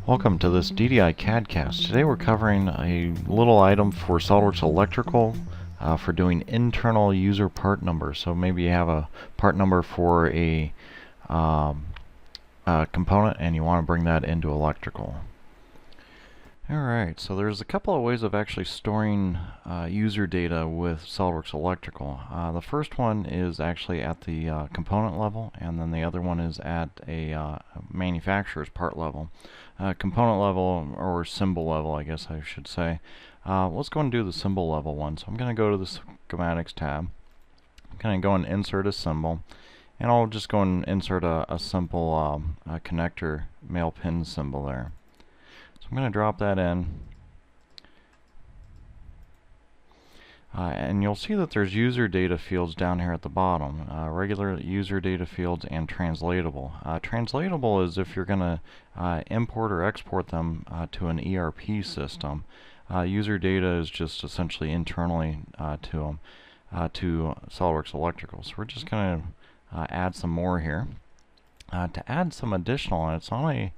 Welcome to this DDI CADcast. Today we're covering a little item for SOLIDWORKS Electrical for doing internal user part number. So maybe you have a part number for a component and you want to bring that into electrical. Alright, so there's a couple of ways of actually storing user data with SOLIDWORKS Electrical. The first one is actually at the component level, and then the other one is at a manufacturer's part level. Component level, or symbol level, I guess I should say. Let's go and do the symbol level one. So I'm going to go to the Schematics tab. I'm going to go and insert a symbol, and I'll just go and insert a simple connector male pin symbol there. So I'm going to drop that in, and you'll see that there's user data fields down here at the bottom, regular user data fields and translatable. Translatable is if you're going to import or export them to an ERP system. User data is just essentially internally to SOLIDWORKS Electrical. So we're just going to add some more here. To add some additional, and it's only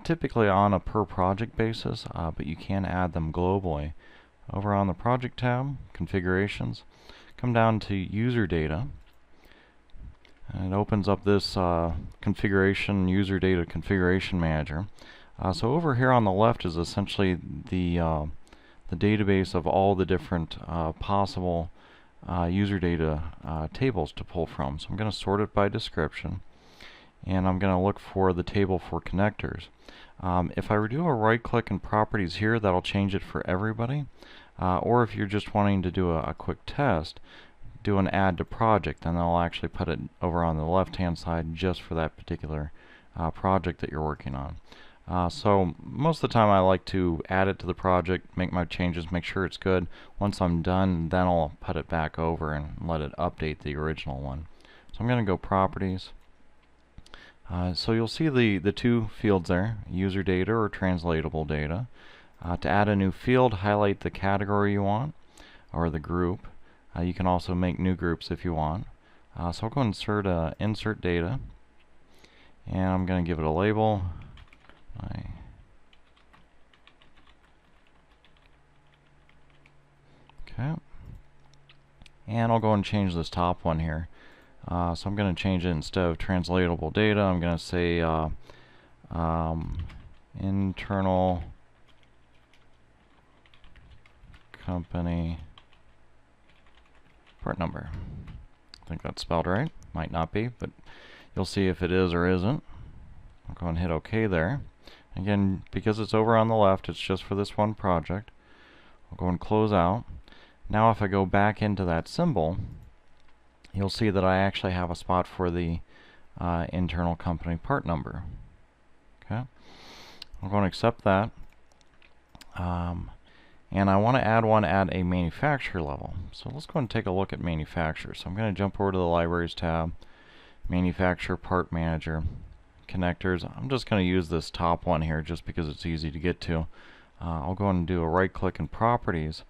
typically on a per project basis, but you can add them globally. Over on the project tab, configurations, come down to user data, and it opens up this configuration, user data configuration manager. So over here on the left is essentially the database of all the different possible user data tables to pull from. So I'm going to sort it by description, and I'm going to look for the table for connectors. If I do a right click in properties here, that'll change it for everybody. Or if you're just wanting to do a quick test, do an add to project, and they'll actually put it over on the left hand side just for that particular project that you're working on. So most of the time I like to add it to the project, make my changes, make sure it's good. Once I'm done, then I'll put it back over and let it update the original one. So I'm going to go properties. So you'll see the two fields there, user data or translatable data. To add a new field, highlight the category you want, or the group. You can also make new groups if you want. So I'll go and insert data, and I'm going to give it a label. Okay. And I'll go and change this top one here. So I'm going to change it, instead of translatable data, I'm going to say internal company part number. I think that's spelled right. Might not be, but you'll see if it is or isn't. I'll go and hit OK there. Again, because it's over on the left, it's just for this one project. I'll go and close out. Now if I go back into that symbol, you'll see that I actually have a spot for the internal company part number. Okay, I'm going to accept that, and I want to add one at a manufacturer level. So let's go and take a look at manufacturer. So I'm going to jump over to the Libraries tab, Manufacturer Part Manager, Connectors. I'm just going to use this top one here just because it's easy to get to. I'll go and do a right click in Properties.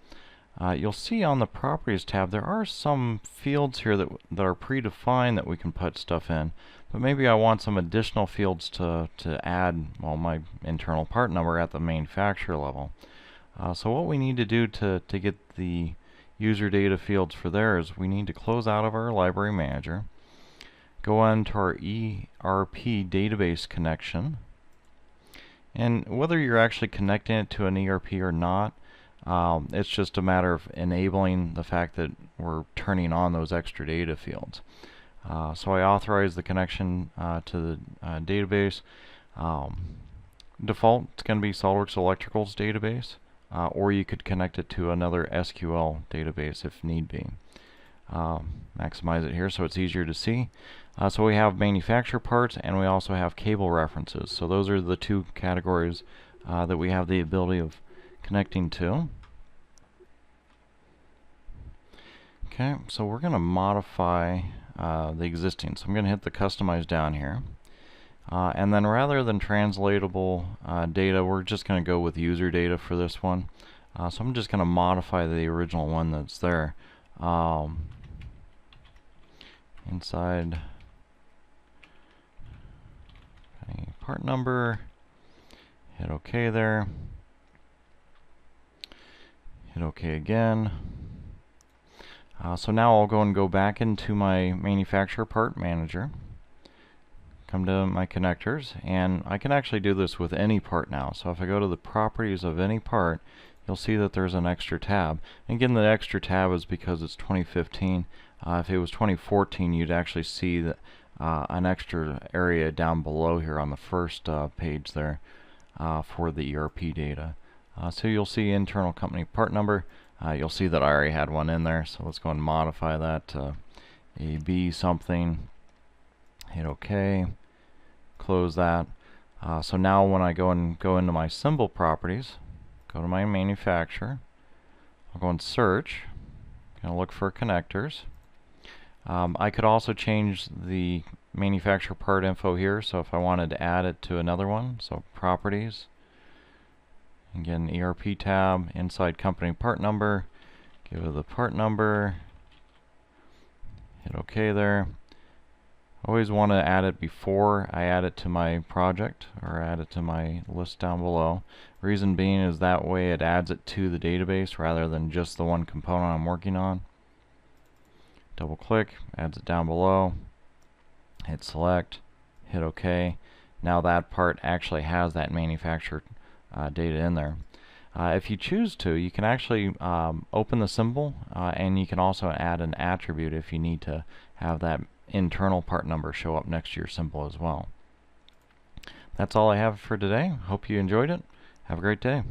You'll see on the Properties tab there are some fields here that are predefined that we can put stuff in, but maybe I want some additional fields to add, well, my internal part number at the manufacturer level. So what we need to do to get the user data fields for there is we need to close out of our library manager, go on to our ERP database connection, and whether you're actually connecting it to an ERP or not, it's just a matter of enabling the fact that we're turning on those extra data fields. So I authorize the connection to the database. Default, it's going to be SOLIDWORKS Electrical's database, or you could connect it to another SQL database if need be. Maximize it here so it's easier to see. So we have manufacturer parts, and we also have cable references. So those are the two categories that we have the ability of connecting to. Okay, so we're going to modify the existing. So I'm going to hit the customize down here. And then rather than translatable data, we're just going to go with user data for this one. So I'm just going to modify the original one that's there. Inside part number, Hit OK there. Hit OK again. So now I'll go back into my manufacturer part manager. Come to my connectors, and I can actually do this with any part now. So if I go to the properties of any part, you'll see that there's an extra tab. And again, the extra tab is because it's 2015. If it was 2014, you'd actually see that, an extra area down below here on the first page there for the ERP data. So you'll see internal company part number. You'll see that I already had one in there, so let's go and modify that to AB something. Hit OK. Close that. So now when I go into my symbol properties, go to my manufacturer, I'll go and search, gonna look for connectors. I could also change the manufacturer part info here, so if I wanted to add it to another one, so properties, again ERP tab, inside company part number, give it the part number, hit OK there. Always want to add it before I add it to my project or add it to my list down below. Reason being is that way it adds it to the database rather than just the one component I'm working on. Double click, adds it down below, hit select, hit OK. Now that part actually has that manufacturer data in there. If you choose to, you can actually open the symbol and you can also add an attribute if you need to have that internal part number show up next to your symbol as well. That's all I have for today. Hope you enjoyed it. Have a great day.